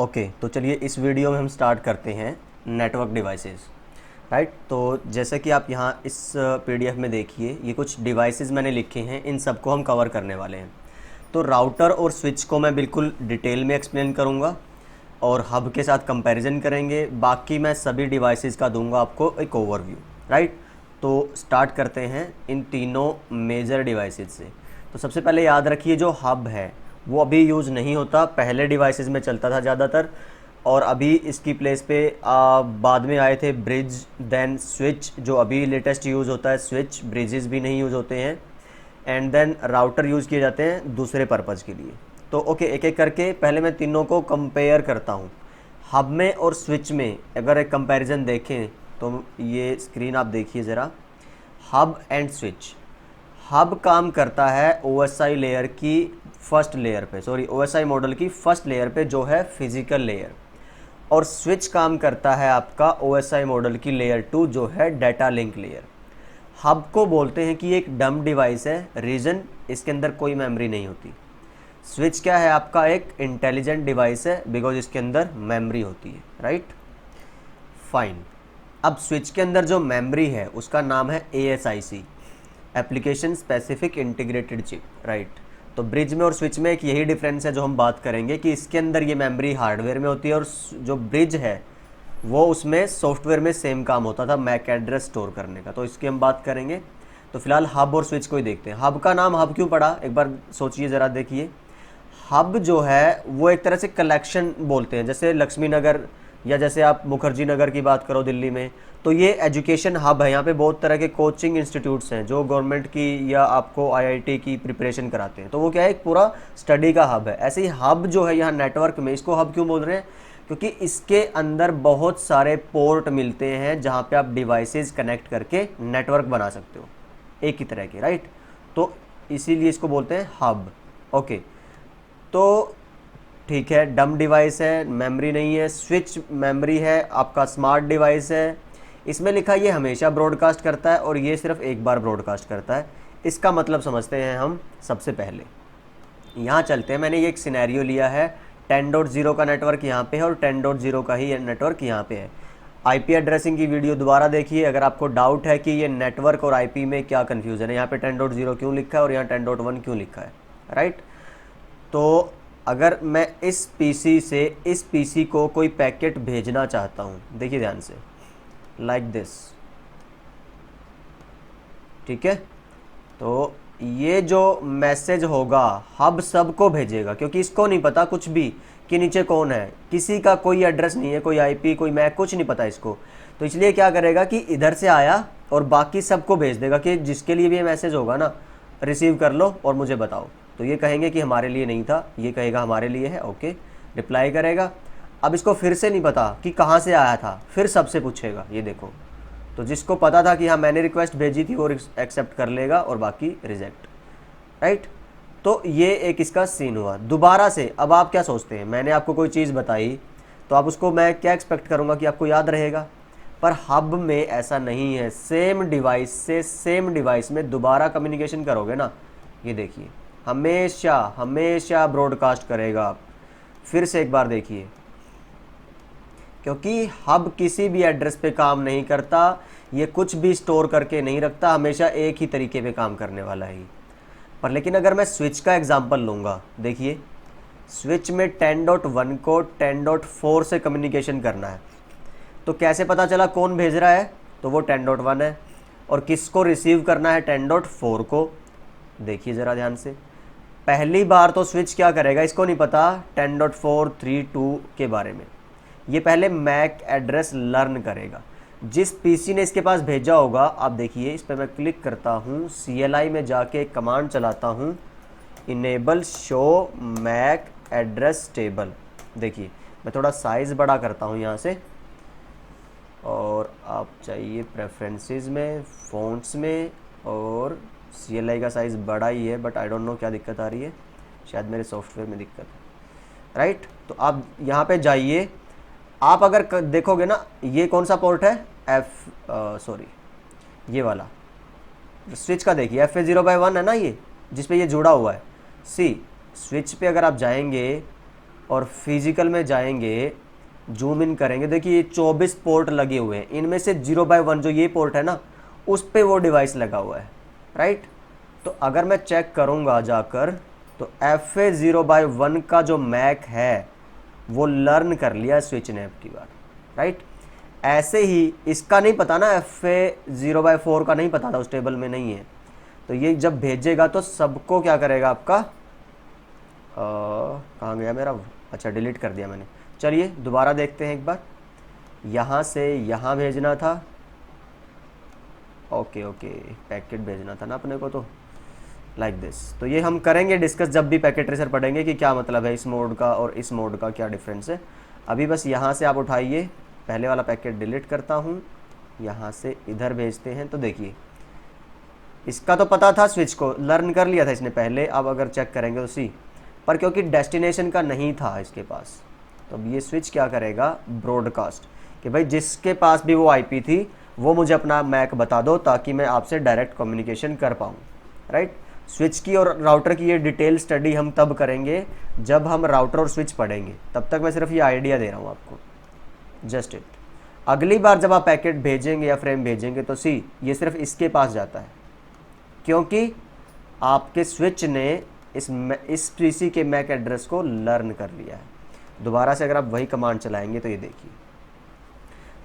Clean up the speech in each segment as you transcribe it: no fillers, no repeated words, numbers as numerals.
Okay, तो चलिए इस वीडियो में हम स्टार्ट करते हैं नेटवर्क डिवाइसेस। राइट, तो जैसे कि आप यहाँ इस पीडीएफ में देखिए, ये कुछ डिवाइसेस मैंने लिखे हैं, इन सबको हम कवर करने वाले हैं। तो राउटर और स्विच को मैं बिल्कुल डिटेल में एक्सप्लेन करूँगा और हब के साथ कंपैरिजन करेंगे। बाकी मैं सभी डिवाइसेस का दूंगा आपको एक ओवरव्यू। राइट, तो स्टार्ट करते हैं इन तीनों मेजर डिवाइसेस से। तो सबसे पहले याद रखिए, जो हब है वो अभी यूज़ नहीं होता, पहले डिवाइसेस में चलता था ज़्यादातर, और अभी इसकी प्लेस पे बाद में आए थे ब्रिज, देन स्विच, जो अभी लेटेस्ट यूज़ होता है स्विच। ब्रिजेस भी नहीं यूज़ होते हैं, एंड देन राउटर यूज़ किए जाते हैं दूसरे पर्पज़ के लिए। तो ओके, एक एक करके पहले मैं तीनों को कंपेयर करता हूँ। हब में और स्विच में अगर एक कंपैरिजन देखें तो ये स्क्रीन आप देखिए ज़रा। Hub and switch. हब काम करता है OSI लेयर की फर्स्ट लेयर पे, OSI मॉडल की फर्स्ट लेयर पे, जो है फिजिकल लेयर। और स्विच काम करता है आपका OSI मॉडल की लेयर 2, जो है डाटा लिंक लेयर। हब को बोलते हैं कि एक डम डिवाइस है, रीज़न इसके अंदर कोई मेमोरी नहीं होती। स्विच क्या है, आपका एक इंटेलिजेंट डिवाइस है, बिकॉज इसके अंदर मेमोरी होती है। Right, fine. अब स्विच के अंदर जो मेमोरी है उसका नाम है ASIC, application specific integrated chip. Right, तो ब्रिज में और स्विच में एक यही डिफरेंस है जो हम बात करेंगे, कि इसके अंदर ये मेमोरी हार्डवेयर में होती है, और जो ब्रिज है वो उसमें सॉफ्टवेयर में सेम काम होता था, मैक एड्रेस स्टोर करने का। तो इसकी हम बात करेंगे। तो फिलहाल हब और स्विच को ही देखते हैं। हब का नाम हब क्यों पड़ा, एक बार सोचिए ज़रा, देखिए। हब जो है वो एक तरह से कलेक्शन बोलते हैं, जैसे लक्ष्मी नगर या जैसे आप मुखर्जी नगर की बात करो दिल्ली में, तो ये एजुकेशन हब है। यहाँ पे बहुत तरह के कोचिंग इंस्टीट्यूट्स हैं जो गवर्नमेंट की या आपको IIT की प्रिपरेशन कराते हैं, तो वो क्या है, एक पूरा स्टडी का हब है। ऐसे ही हब जो है यहाँ नेटवर्क में, इसको हब क्यों बोल रहे हैं, क्योंकि इसके अंदर बहुत सारे पोर्ट मिलते हैं जहाँ पे आप डिवाइसेस कनेक्ट करके नेटवर्क बना सकते हो एक ही तरह के। राइट, तो इसीलिए इसको बोलते हैं हब। ओके, तो ठीक है, डम डिवाइस है, मेमोरी नहीं है। स्विच मेमोरी है, आपका स्मार्ट डिवाइस है। इसमें लिखा ये हमेशा ब्रॉडकास्ट करता है और ये सिर्फ एक बार ब्रॉडकास्ट करता है। इसका मतलब समझते हैं हम। सबसे पहले यहाँ चलते हैं। मैंने ये एक सिनेरियो लिया है, 10.0 का नेटवर्क यहाँ पे है और 10.0 का ही नेटवर्क यहाँ पे है। IP एड्रेसिंग की वीडियो दोबारा देखिए अगर आपको डाउट है कि ये नेटवर्क और IP में क्या कन्फ्यूज़न है, यहाँ पे 10.0 क्यों लिखा है और यहाँ 10.1 क्यों लिखा है। राइट, तो अगर मैं इस PC से इस PC को कोई पैकेट भेजना चाहता हूँ, देखिए ध्यान से, लाइक दिस, ठीक है, तो ये जो मैसेज होगा हब सबको भेजेगा, क्योंकि इसको नहीं पता कुछ भी कि नीचे कौन है, किसी का कोई एड्रेस नहीं है, कोई IP, कोई मैक, कुछ नहीं पता इसको। तो इसलिए क्या करेगा कि इधर से आया और बाकी सबको भेज देगा कि जिसके लिए भी ये मैसेज होगा ना, रिसीव कर लो और मुझे बताओ। तो ये कहेंगे कि हमारे लिए नहीं था, ये कहेगा हमारे लिए है, ओके, रिप्लाई करेगा। अब इसको फिर से नहीं पता कि कहाँ से आया था, फिर सबसे पूछेगा, ये देखो। तो जिसको पता था कि हाँ मैंने रिक्वेस्ट भेजी थी वो एक्सेप्ट कर लेगा और बाकी रिजेक्ट। राइट, तो ये एक इसका सीन हुआ। दोबारा से अब आप क्या सोचते हैं, मैंने आपको कोई चीज़ बताई तो आप उसको, मैं क्या एक्सपेक्ट करूँगा कि आपको याद रहेगा, पर हब में ऐसा नहीं है। सेम डिवाइस से सेम डिवाइस में दोबारा कम्युनिकेशन करोगे ना, ये देखिए, हमेशा हमेशा ब्रॉडकास्ट करेगा। आप फिर से एक बार देखिए, क्योंकि हब किसी भी एड्रेस पे काम नहीं करता, ये कुछ भी स्टोर करके नहीं रखता, हमेशा एक ही तरीके पे काम करने वाला है। पर लेकिन अगर मैं स्विच का एग्जांपल लूँगा, देखिए स्विच में 10.1 को 10.4 से कम्युनिकेशन करना है, तो कैसे पता चला कौन भेज रहा है, तो वो 10.1 है, और किसको रिसीव करना है, 10.4 को। देखिए ज़रा ध्यान से, पहली बार तो स्विच क्या करेगा, इसको नहीं पता 10.432 के बारे में, ये पहले मैक एड्रेस लर्न करेगा। जिस PC ने इसके पास भेजा होगा, आप देखिए इस पर मैं क्लिक करता हूँ, CLI में जाके कमांड चलाता हूँ, enable show MAC address table. देखिए मैं थोड़ा साइज़ बड़ा करता हूँ यहाँ से, और आप चाहिए प्रेफरेंसेस में, फ़ॉन्ट्स में, और CLI का साइज़ बड़ा ही है, बट आई डोंट नो क्या दिक्कत आ रही है, शायद मेरे सॉफ्टवेयर में दिक्कत है। राइट, तो आप यहाँ पे जाइए, आप अगर देखोगे ना, ये कौन सा पोर्ट है, ये वाला स्विच का, देखिए FA0/1 है ना, ये जिस पे ये जुड़ा हुआ है। सी स्विच पे अगर आप जाएंगे और फिजिकल में जाएंगे, जूम इन करेंगे, देखिए ये 24 पोर्ट लगे हुए हैं, इनमें से 0/1 जो ये पोर्ट है ना उस पे वो डिवाइस लगा हुआ है, राइट। तो अगर मैं चेक करूँगा जाकर तो FA0/1 का जो मैक है वो लर्न कर लिया स्विच ने अब की बार, राइट। ऐसे ही इसका नहीं पता ना, FA0/4 का नहीं पता था, उस टेबल में नहीं है, तो ये जब भेजेगा तो सबको क्या करेगा आपका, कहाँ गया मेरा, अच्छा डिलीट कर दिया मैंने। चलिए दोबारा देखते हैं एक बार, यहाँ से यहाँ भेजना था, ओके पैकेट भेजना था ना अपने को, तो लाइक दिस। तो ये हम करेंगे डिस्कस जब भी पैकेट ट्रेसर पढ़ेंगे कि क्या मतलब है इस मोड का और इस मोड का क्या डिफरेंस है। अभी बस यहाँ से आप उठाइए, पहले वाला पैकेट डिलीट करता हूँ, यहाँ से इधर भेजते हैं। तो देखिए इसका तो पता था, स्विच को लर्न कर लिया था इसने पहले, अब अगर चेक करेंगे तो सी, पर क्योंकि डेस्टिनेशन का नहीं था इसके पास, तो अब ये स्विच क्या करेगा, ब्रॉडकास्ट, कि भाई जिसके पास भी वो आईपी थी वो मुझे अपना मैक बता दो ताकि मैं आपसे डायरेक्ट कम्युनिकेशन कर पाऊँ, राइट। स्विच की और राउटर की ये डिटेल स्टडी हम तब करेंगे जब हम राउटर और स्विच पढ़ेंगे, तब तक मैं सिर्फ ये आइडिया दे रहा हूँ आपको, जस्ट इट। अगली बार जब आप पैकेट भेजेंगे या फ्रेम भेजेंगे तो सी ये सिर्फ इसके पास जाता है, क्योंकि आपके स्विच ने इस पीसी के मैक एड्रेस को लर्न कर लिया है। दोबारा से अगर आप वही कमांड चलाएंगे तो ये देखिए,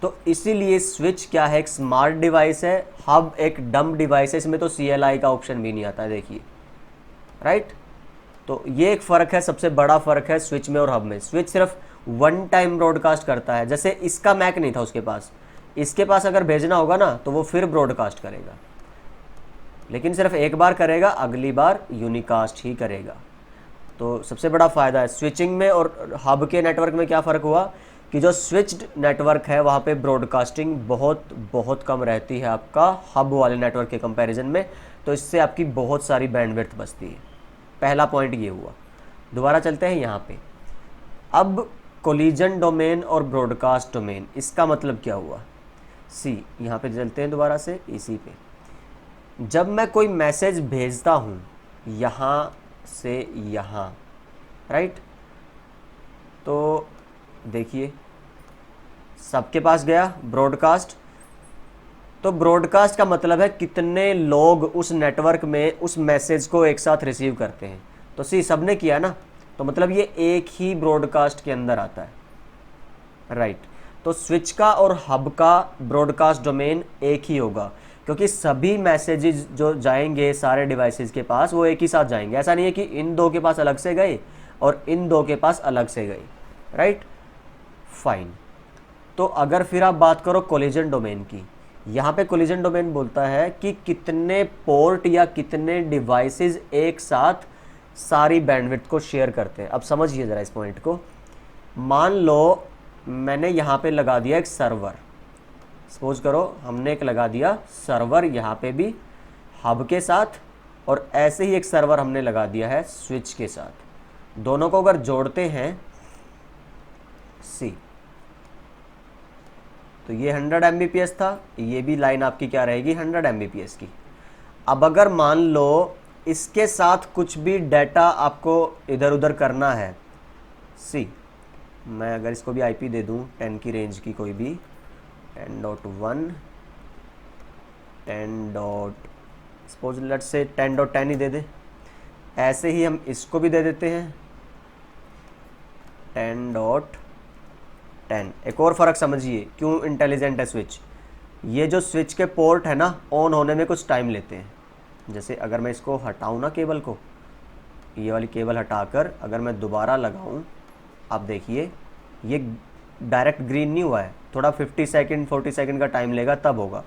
तो इसीलिए स्विच क्या है, एक स्मार्ट डिवाइस है, हब एक डम डिवाइस है, इसमें तो CLI का ऑप्शन भी नहीं आता है, देखिए, राइट। तो ये एक फ़र्क है, सबसे बड़ा फ़र्क है स्विच में और हब में। स्विच सिर्फ वन टाइम ब्रॉडकास्ट करता है, जैसे इसका मैक नहीं था उसके पास, इसके पास अगर भेजना होगा ना तो वो फिर ब्रॉडकास्ट करेगा, लेकिन सिर्फ एक बार करेगा, अगली बार यूनिकास्ट ही करेगा। तो सबसे बड़ा फ़ायदा है स्विचिंग में और हब के नेटवर्क में। क्या फ़र्क हुआ कि जो स्विच्ड नेटवर्क है वहाँ पे ब्रॉडकास्टिंग बहुत कम रहती है आपका हब वाले नेटवर्क के कंपैरिजन में, तो इससे आपकी बहुत सारी बैंडविड्थ बचती है। पहला पॉइंट ये हुआ। दोबारा चलते हैं यहाँ पे, अब कोलिजन डोमेन और ब्रॉडकास्ट डोमेन, इसका मतलब क्या हुआ, सी यहाँ पे चलते हैं दोबारा से इसी पे। जब मैं कोई मैसेज भेजता हूँ यहाँ से यहाँ, राइट, तो देखिए सबके पास गया ब्रॉडकास्ट, तो ब्रॉडकास्ट का मतलब है कितने लोग उस नेटवर्क में उस मैसेज को एक साथ रिसीव करते हैं। तो सी सबने किया ना, तो मतलब ये एक ही ब्रॉडकास्ट के अंदर आता है, राइट। तो स्विच का और हब का ब्रॉडकास्ट डोमेन एक ही होगा, क्योंकि सभी मैसेजेस जो जाएंगे सारे डिवाइसेस के पास वो एक ही साथ जाएंगे। ऐसा नहीं है कि इन दो के पास अलग से गए और इन दो के पास अलग से गए, राइट, फाइन। तो अगर फिर आप बात करो कोलिजन डोमेन की, यहाँ पे कोलिजन डोमेन बोलता है कि कितने पोर्ट या कितने डिवाइसेस एक साथ सारी बैंडविड्थ को शेयर करते हैं। अब समझिए ज़रा इस पॉइंट को। मान लो मैंने यहाँ पे लगा दिया एक सर्वर, सपोज करो हमने एक लगा दिया सर्वर यहाँ पे भी हब के साथ, और ऐसे ही एक सर्वर हमने लगा दिया है स्विच के साथ। दोनों को अगर जोड़ते हैं सी, तो ये 100 Mbps था, ये भी लाइन आपकी क्या रहेगी 100 Mbps की। अब अगर मान लो इसके साथ कुछ भी डाटा आपको इधर उधर करना है, सी मैं अगर इसको भी IP दे दूं 10 की रेंज की, कोई भी 10.1 सपोज लेट्स से 10.10 ही दे दे। ऐसे ही हम इसको भी दे देते हैं 10.10। एक और फ़र्क समझिए क्यों इंटेलिजेंट है स्विच। ये जो स्विच के पोर्ट है ना ऑन होने में कुछ टाइम लेते हैं। जैसे अगर मैं इसको हटाऊँ ना केबल को, ये वाली केबल हटाकर अगर मैं दोबारा लगाऊँ, आप देखिए ये डायरेक्ट ग्रीन नहीं हुआ है, थोड़ा 50 सेकंड 40 सेकंड का टाइम लेगा तब होगा।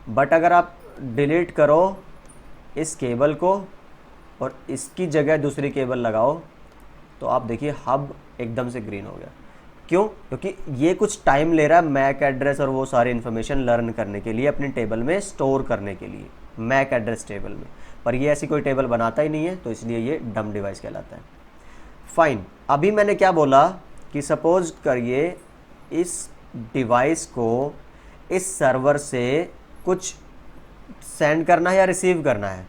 बट अगर आप डिलीट करो इस केबल को और इसकी जगह दूसरी केबल लगाओ, तो आप देखिए हब एकदम से ग्रीन हो गया। क्यों? क्योंकि ये कुछ टाइम ले रहा है मैक एड्रेस और वो सारी इन्फॉर्मेशन लर्न करने के लिए, अपनी टेबल में स्टोर करने के लिए, मैक एड्रेस टेबल में। पर ये ऐसी कोई टेबल बनाता ही नहीं है, तो इसलिए ये डम डिवाइस कहलाता है। फाइन, अभी मैंने क्या बोला कि सपोज करिए इस डिवाइस को इस सर्वर से कुछ सेंड करना है या रिसीव करना है।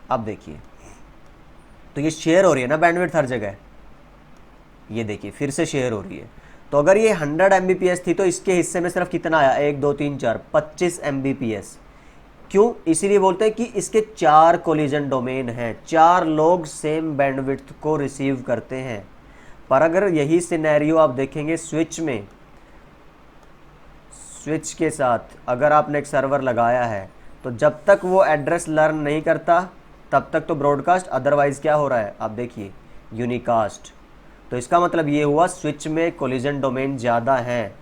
अब देखिए तो ये शेयर हो रही है ना बैंडविड्थ हर जगह, ये देखिए फिर से शेयर हो रही है। तो अगर ये 100 Mbps थी तो इसके हिस्से में सिर्फ कितना आया, 1 2 3 4 25 Mbps। क्यों? इसीलिए बोलते हैं कि इसके 4 कोलिजन डोमेन हैं, 4 लोग सेम बैंडविड्थ को रिसीव करते हैं। पर अगर यही सिनेरियो आप देखेंगे स्विच में, स्विच के साथ अगर आपने एक सर्वर लगाया है तो जब तक वो एड्रेस लर्न नहीं करता तब तक तो ब्रॉडकास्ट, अदरवाइज क्या हो रहा है आप देखिए, यूनिकास्ट। तो इसका मतलब ये हुआ स्विच में कोलिजन डोमेन ज़्यादा है,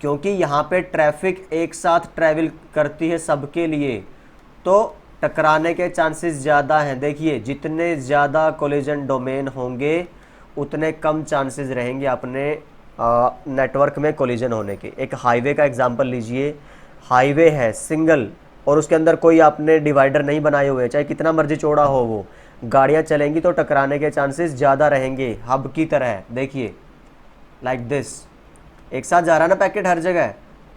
क्योंकि यहाँ पे ट्रैफिक एक साथ ट्रैवल करती है सबके लिए, तो टकराने के चांसेस ज़्यादा हैं। देखिए जितने ज़्यादा कोलिजन डोमेन होंगे उतने कम चांसेस रहेंगे अपने नेटवर्क में कोलिजन होने के। एक हाईवे का एग्जांपल लीजिए, हाईवे है सिंगल और उसके अंदर कोई आपने डिवाइडर नहीं बनाए हुए, चाहे कितना मर्जी चौड़ा हो, वो गाड़ियाँ चलेंगी तो टकराने के चांसेस ज़्यादा रहेंगे। हब की तरह देखिए लाइक दिस, एक साथ जा रहा है ना पैकेट हर जगह,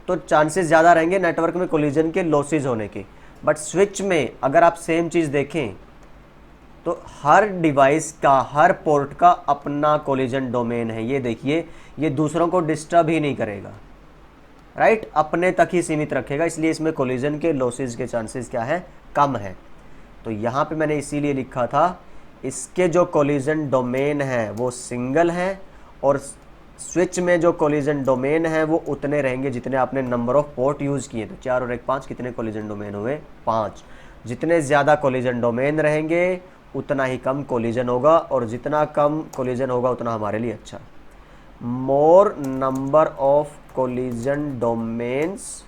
तो चांसेस ज़्यादा रहेंगे नेटवर्क में कोलिजन के लॉसेज होने के। बट स्विच में अगर आप सेम चीज़ देखें तो हर डिवाइस का, हर पोर्ट का अपना कोलिजन डोमेन है। ये देखिए ये दूसरों को डिस्टर्ब ही नहीं करेगा, राइट, अपने तक ही सीमित रखेगा, इसलिए इसमें कोलिजन के लॉसेज के चांसेस क्या है, कम है। तो यहाँ पे मैंने इसीलिए लिखा था इसके जो कोलिजन डोमेन है वो सिंगल है, और स्विच में जो कोलिजन डोमेन है वो उतने रहेंगे जितने आपने नंबर ऑफ पोर्ट यूज़ किए। तो 4 और 1 5, कितने कोलिजन डोमेन हुए, 5। जितने ज़्यादा कोलिजन डोमेन रहेंगे उतना ही कम कोलिजन होगा, और जितना कम कोलिजन होगा उतना हमारे लिए अच्छा। मोर number of collision domains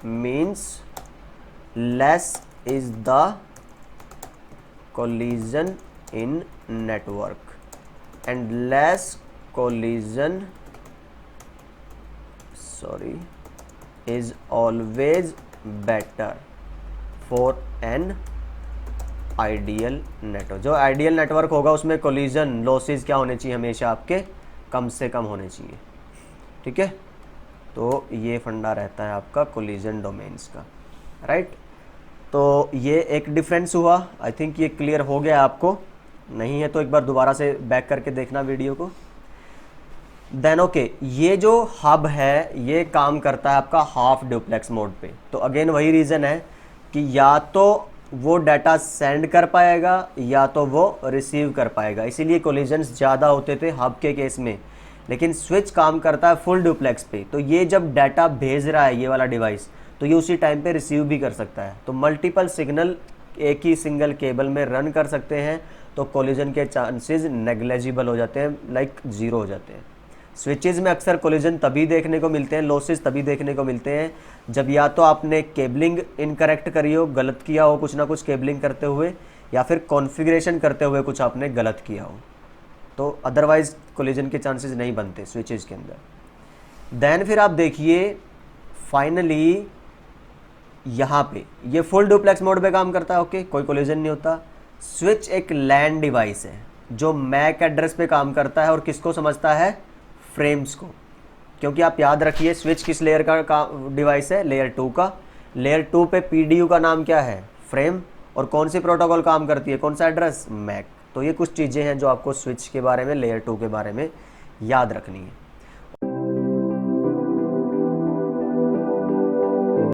means less is the collision in network, and less collision is always better for an ideal network। जो आइडियल नेटवर्क होगा उसमें कोलिजन लॉसेज क्या होने चाहिए, हमेशा आपके कम से कम होने चाहिए। ठीक है, तो ये फंडा रहता है आपका कोलिजन डोमेन्स का, राइट। तो ये एक डिफरेंस हुआ, आई थिंक ये क्लियर हो गया आपको, नहीं है तो एक बार दोबारा से बैक करके देखना वीडियो को। देन ओके, ये जो हब है ये काम करता है आपका हाफ ड्यूप्लेक्स मोड पे। तो अगेन वही रीज़न है कि या तो वो डाटा सेंड कर पाएगा या तो वो रिसीव कर पाएगा, इसीलिए कोलिजन्स ज़्यादा होते थे हब के केस में। लेकिन स्विच काम करता है फुल ड्यूप्लेक्स पे, तो ये जब डाटा भेज रहा है ये वाला डिवाइस, तो ये उसी टाइम पे रिसीव भी कर सकता है। तो मल्टीपल सिग्नल एक ही सिंगल केबल में रन कर सकते हैं, तो कोलिजन के चांसेस नेग्लेजिबल हो जाते हैं, लाइक 0 हो जाते हैं। स्विचेज़ में अक्सर कोलिजन तभी देखने को मिलते हैं, लॉसेस तभी देखने को मिलते हैं जब या तो आपने केबलिंग इनकरेक्ट करी हो, गलत किया हो कुछ ना कुछ केबलिंग करते हुए, या फिर कॉन्फ़िगरेशन करते हुए कुछ आपने गलत किया हो, तो अदरवाइज कोलिजन के चांसेस नहीं बनते स्विचेज़ के अंदर। देन फिर आप देखिए फाइनली यहाँ पे ये फुल डुप्लेक्स मोड पे काम करता है, ओके, कोई कोलिजन नहीं होता। स्विच एक लैन डिवाइस है जो मैक एड्रेस पे काम करता है और किसको समझता है, फ्रेम्स को। क्योंकि आप याद रखिए स्विच किस लेयर का डिवाइस है, लेयर 2 का। लेयर 2 पे पीडीयू का नाम क्या है, फ्रेम, और कौन सी प्रोटोकॉल काम करती है, कौन सा एड्रेस, मैक। तो ये कुछ चीज़ें हैं जो आपको स्विच के बारे में, लेयर 2 के बारे में याद रखनी है।